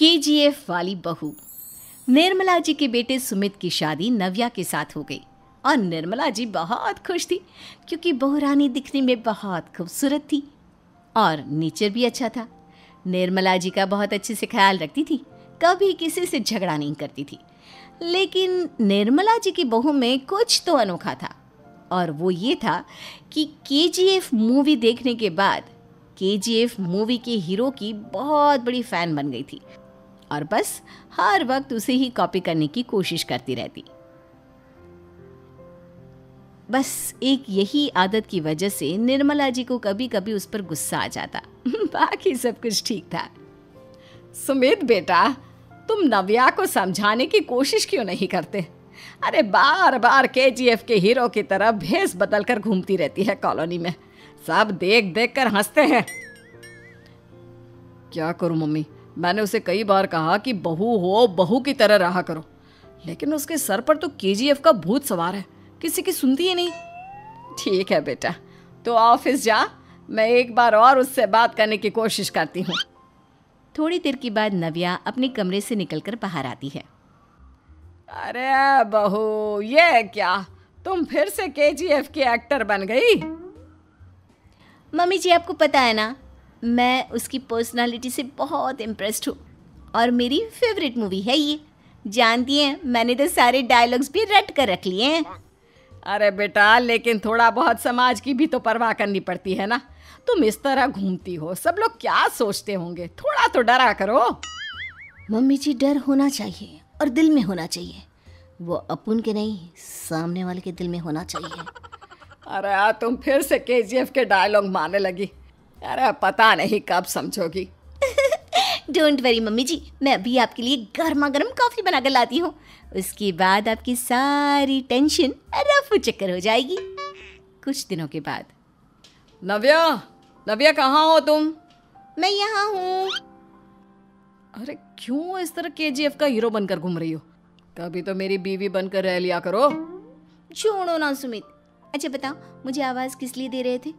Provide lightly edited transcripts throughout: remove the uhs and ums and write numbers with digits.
KGF वाली बहू। निर्मला जी के बेटे सुमित की शादी नव्या के साथ हो गई और निर्मला जी बहुत खुश थी क्योंकि बहू रानी दिखने में बहुत खूबसूरत थी और नेचर भी अच्छा था। निर्मला जी का बहुत अच्छे से ख्याल रखती थी, कभी किसी से झगड़ा नहीं करती थी। लेकिन निर्मला जी की बहू में कुछ तो अनोखा था और वो ये था कि केजीएफ मूवी देखने के बाद केजीएफ मूवी के हीरो की बहुत बड़ी फ़ैन बन गई थी और बस हर वक्त उसे ही कॉपी करने की कोशिश करती रहती। बस एक यही आदत की वजह से निर्मला जी को कभी कभी उस पर गुस्सा आ जाता। बाकी सब कुछ ठीक था। सुमित बेटा, तुम नव्या को समझाने की कोशिश क्यों नहीं करते? अरे बार बार केजीएफ के हीरो की तरह भेस बदल कर घूमती रहती है कॉलोनी में। सब देख देख कर हंसते हैं। क्या करूं मम्मी, मैंने उसे कई बार कहा कि बहू हो, बहू की तरह रहा करो, लेकिन उसके सर पर तो केजीएफ का भूत सवार है, किसी की सुनती ही नहीं। ठीक है बेटा, तो ऑफिस जा, मैं एक बार और उससे बात करने की कोशिश करती हूँ। थोड़ी देर के बाद नव्या अपने कमरे से निकलकर बाहर आती है। अरे बहू, ये क्या, तुम फिर से केजीएफ की एक्टर बन गई? मम्मी जी, आपको पता है ना, मैं उसकी पर्सनालिटी से बहुत इम्प्रेस्ड हूँ और मेरी फेवरेट मूवी है ये। जानती हैं, मैंने तो सारे डायलॉग्स भी रट कर रख लिए हैं। अरे बेटा, लेकिन थोड़ा बहुत समाज की भी तो परवाह करनी पड़ती है ना। तुम इस तरह घूमती हो, सब लोग क्या सोचते होंगे, थोड़ा तो डरा करो। मम्मी जी, डर होना चाहिए और दिल में होना चाहिए, वो अपन के नहीं, सामने वाले के दिल में होना चाहिए। अरे तुम फिर से केजीएफ के डायलॉग मारने लगी। अरे पता नहीं कब समझोगी। डोंट वरी मम्मी जी, मैं अभी आपके लिए गर्मा गर्म कॉफ़ी बना कर लाती हूँ। उसके बाद आपकी सारी टेंशन रफू चक्कर हो जाएगी। कुछ दिनों के बाद। नव्या, नव्या कहाँ हो तुम? मैं यहाँ हूँ। अरे क्यों इस तरह केजीएफ का हीरो बनकर घूम रही हो? कभी तो मेरी बीवी बनकर रह लिया करो। छोड़ो ना सुमित। अच्छा बताओ, मुझे आवाज़ किस लिए दे रहे थे?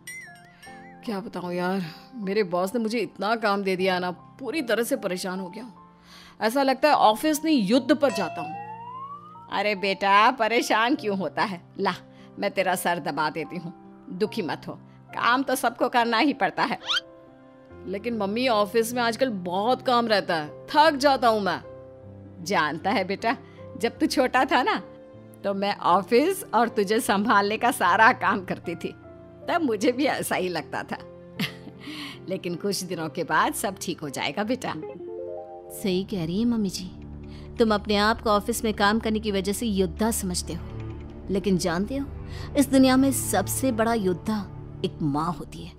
क्या बताऊँ यार, मेरे बॉस ने मुझे इतना काम दे दिया ना, पूरी तरह से परेशान हो गया हूँ। ऐसा लगता है ऑफिस नहीं, युद्ध पर जाता हूँ। अरे बेटा, परेशान क्यों होता है? ला, मैं तेरा सर दबा देती हूँ, दुखी मत हो, काम तो सबको करना ही पड़ता है। लेकिन मम्मी, ऑफिस में आजकल बहुत काम रहता है, थक जाता हूँ मैं। जानता है बेटा, जब तू छोटा था ना, तो मैं ऑफिस और तुझे संभालने का सारा काम करती थी, तब मुझे भी ऐसा ही लगता था। लेकिन कुछ दिनों के बाद सब ठीक हो जाएगा बेटा। सही कह रही है मम्मी जी, तुम अपने आप को ऑफिस में काम करने की वजह से योद्धा समझते हो, लेकिन जानते हो, इस दुनिया में सबसे बड़ा योद्धा एक माँ होती है।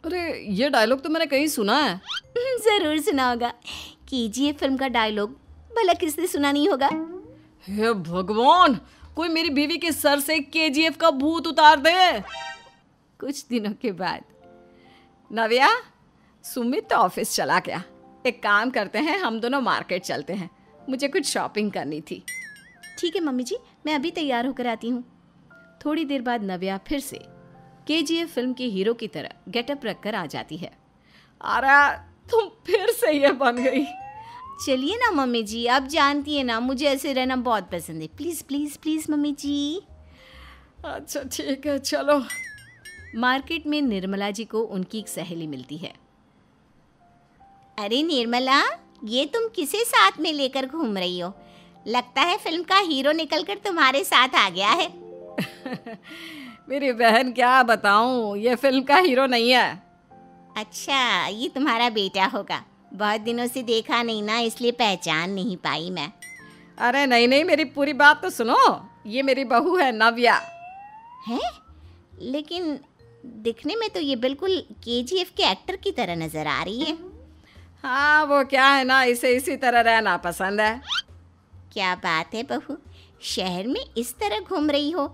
अरे ये डायलॉग तो मैंने कहीं सुना है। जरूर सुना होगा, केजीएफ फिल्म का डायलॉग, भला किसने सुना नहीं होगा? हे भगवान, कोई मेरी बीवी के सर से केजीएफ का भूत उतार दे। कुछ दिनों के बाद। नव्या, सुमित तो ऑफिस चला गया, एक काम करते हैं, हम दोनों मार्केट चलते हैं, मुझे कुछ शॉपिंग करनी थी। ठीक है मम्मी जी, मैं अभी तैयार होकर आती हूँ। थोड़ी देर बाद नव्या फिर से केजीएफ फिल्म के हीरो की तरह गेटअप रखकर आ जाती है। अरे तुम फिर से ये बन गई। चलिए ना मम्मी जी, आप जानती है ना, मुझे ऐसे रहना बहुत पसंद है। प्लीज़ प्लीज़ प्लीज़ मम्मी जी। अच्छा ठीक है, चलो। मार्केट में निर्मला जी को उनकी एक सहेली मिलती है। अरे निर्मला, ये तुम किसे साथ में लेकर घूम रही हो? लगता है फिल्म का हीरो निकलकर तुम्हारे साथ आ गया है। मेरी बहन, क्या बताऊं, ये फिल्म का हीरो नहीं है। अच्छा, ये तुम्हारा बेटा होगा, बहुत दिनों से देखा नहीं ना, इसलिए पहचान नहीं पाई मैं। अरे नहीं नहीं, मेरी पूरी बात तो सुनो, ये मेरी बहू है नव्या। है? लेकिन दिखने में तो ये बिल्कुल केजीएफ के एक्टर की तरह नजर आ रही है। हाँ, वो क्या है ना, इसे इसी तरह रहना पसंद है। क्या बात है बहू, शहर में इस तरह घूम रही हो,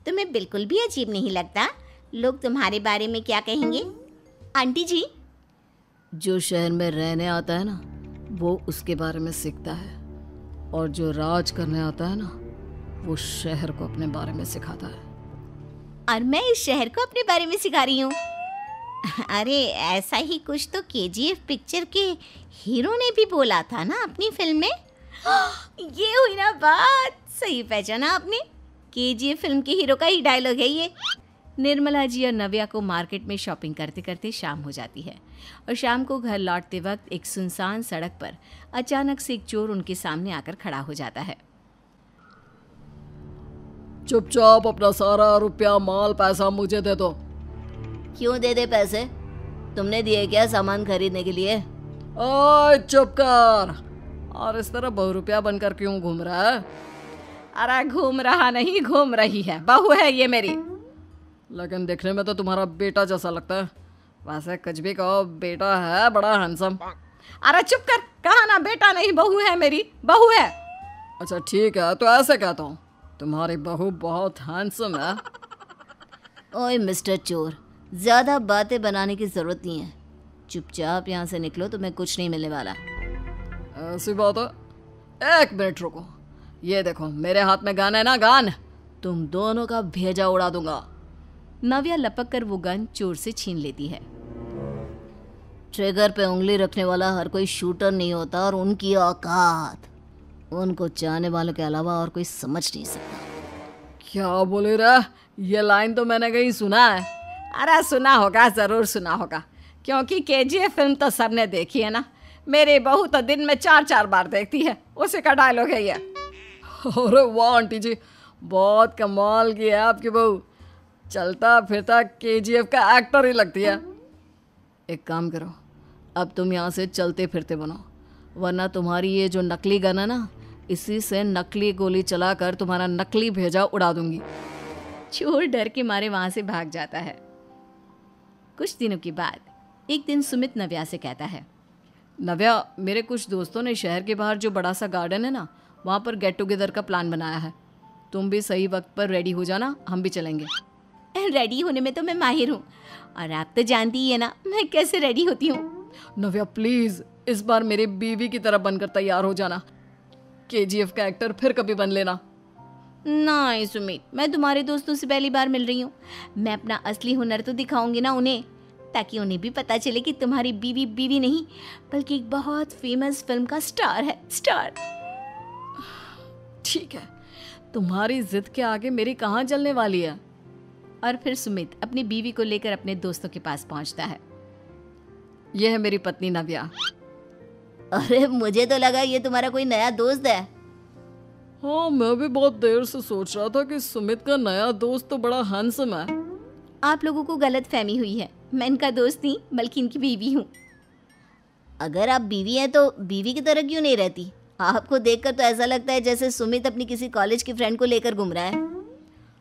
तुम्हें बिल्कुल भी अजीब नहीं लगता? लोग तुम्हारे बारे में क्या कहेंगे? आंटी जी, जो शहर में रहने आता है ना, वो उसके बारे में सीखता है, और जो राज करने आता है ना, वो शहर को अपने बारे में सिखाता है। और मैं इस शहर को अपने बारे में सिखा रही हूँ। अरे ऐसा ही कुछ तो केजीएफ पिक्चर के हीरो ने भी बोला था ना अपनी फिल्म में। ये हुई ना बात, सही पहचाना आपने। केजीएफ फिल्म के हीरो का ही डायलॉग है ये। निर्मला जी और नव्या को मार्केट में शॉपिंग करते करते शाम हो जाती है और शाम को घर लौटते वक्त एक सुनसान सड़क पर अचानक से एक चोर उनके सामने आकर खड़ा हो जाता है। चुपचाप अपना सारा रुपया माल पैसा मुझे दे दो। क्यों दे दे पैसे? तुमने दिए क्या सामान खरीदने के लिए? ओए चुप कर। और इस तरह बहुरुपया बनकर क्यों घूम रहा है? अरे घूम रहा नहीं, घूम रही है, बहू है ये मेरी। लेकिन देखने में तो तुम्हारा बेटा जैसा लगता है। वैसे कुछ भी कहो, बेटा है बड़ा हैंडसम। अरे चुप कर, कहा ना बेटा नहीं बहू है मेरी, बहू है। अच्छा ठीक है, तो ऐसे कहता हूँ, तुम्हारी बहू बहुत हैंडसम है। ओए मिस्टर चोर, ज़्यादा बातें बनाने की ज़रूरत नहीं है। चुपचाप यहाँ से निकलो, तुम्हें कुछ नहीं मिलने वाला। ऐसी बात है? एक मिनट रुको, ये देखो मेरे हाथ में गन है ना, गन। तुम दोनों का भेजा उड़ा दूंगा। नव्या लपक कर वो गन चोर से छीन लेती है। ट्रिगर पे उंगली रखने वाला हर कोई शूटर नहीं होता, और उनकी औकात उनको चाहने वालों के अलावा और कोई समझ नहीं सकता। क्या बोले रे? ये लाइन तो मैंने कहीं सुना है। अरे सुना होगा, ज़रूर सुना होगा, क्योंकि केजीएफ फिल्म तो सबने देखी है ना। मेरी बहू तो दिन में 4-4 बार देखती है, उसी का डायलॉग है ये। अरे वाह आंटी जी, बहुत कमाल की है आपकी बहू। चलता फिरता केजीएफ का एक्टर ही लगती है। एक काम करो, अब तुम यहाँ से चलते फिरते बनो, वरना तुम्हारी ये जो नकली गन है ना, इसी से नकली गोली चलाकर तुम्हारा नकली भेजा उड़ा दूंगी। चोर डर के मारे वहां से भाग जाता है। कुछ दिनों के बाद एक दिन सुमित नव्या से कहता है, नव्या, मेरे कुछ दोस्तों ने शहर के बाहर जो बड़ा सा गार्डन है ना, वहाँ पर गेट टुगेदर का प्लान बनाया है। तुम भी सही वक्त पर रेडी हो जाना, हम भी चलेंगे। रेडी होने में तो मैं माहिर हूँ, और आप तो जानती ही है ना मैं कैसे रेडी होती हूँ। नव्या प्लीज, इस बार मेरे बीवी की तरह बनकर तैयार हो जाना। केजीएफ का एक्टर फिर कभी बन लेना। नहीं सुमित, मैं तुम्हारे दोस्तों से पहली बार मिल रही हूँ। मैं अपना असली हुनर तो दिखाऊंगी ना उन्हें, ताकि उन्हें भी पता चले कि तुम्हारी बीवी बीवी नहीं बल्कि एक बहुत फेमस फिल्म का स्टार है, स्टार। ठीक है, तुम्हारी जिद के आगे मेरी कहाँ जलने वाली है। और फिर सुमित अपनी बीवी को लेकर अपने दोस्तों के पास पहुंचता है। यह है मेरी पत्नी नव्या। अरे मुझे तो लगा ये तुम्हारा कोई नया दोस्त है। हाँ, मैं भी बहुत देर से सोच रहा था कि सुमित का नया दोस्त तो बड़ा हैंडसम है। आप लोगों को गलत फहमी हुई है, मैं इनका दोस्त नहीं बल्कि इनकी बीवी हूँ। अगर आप बीवी हैं तो बीवी की तरह क्यों नहीं रहती? आपको देखकर तो ऐसा लगता है जैसे सुमित अपनी किसी कॉलेज की फ्रेंड को लेकर घूम रहा है।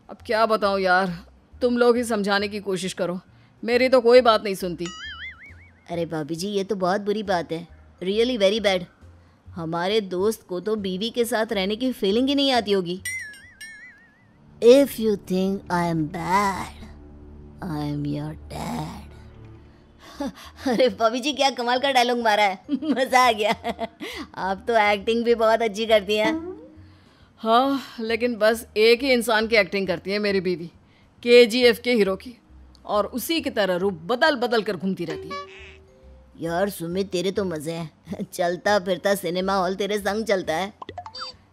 अब क्या बताऊँ यार, तुम लोग ही समझाने की कोशिश करो, मेरी तो कोई बात नहीं सुनती। अरे भाभी जी, ये तो बहुत बुरी बात है, रियली वेरी बैड। हमारे दोस्त को तो बीवी के साथ रहने की फीलिंग ही नहीं आती होगी। If you think I am bad, I am your dad. अरे भाभी जी, क्या कमाल का डायलॉग मारा है, मजा आ गया। आप तो एक्टिंग भी बहुत अच्छी करती हैं। हाँ, लेकिन बस एक ही इंसान की एक्टिंग करती है मेरी बीवी, केजीएफ के हीरो की, और उसी की तरह रूप बदल बदल कर घूमती रहती है। यार सुमित, तेरे तो मजे हैं, चलता फिरता सिनेमा हॉल तेरे संग चलता है।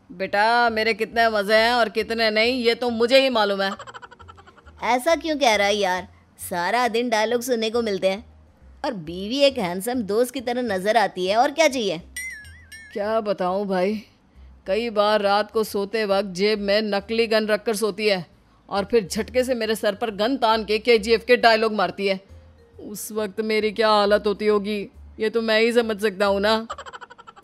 बेटा, मेरे कितने मजे हैं और कितने नहीं ये तो मुझे ही मालूम है। ऐसा क्यों कह रहा है यार? सारा दिन डायलॉग सुनने को मिलते हैं, और बीवी एक हैंडसम दोस्त की तरह नजर आती है, और क्या चाहिए? क्या बताऊं भाई, कई बार रात को सोते वक्त जेब में नकली गन रखकर सोती है और फिर झटके से मेरे सर पर गन तान के केजीएफ के डायलॉग मारती है। उस वक्त मेरी क्या हालत होती होगी ये तो मैं ही समझ सकता हूँ ना।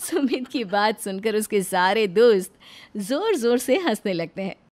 सुमित की बात सुनकर उसके सारे दोस्त जोर जोर से हंसने लगते हैं।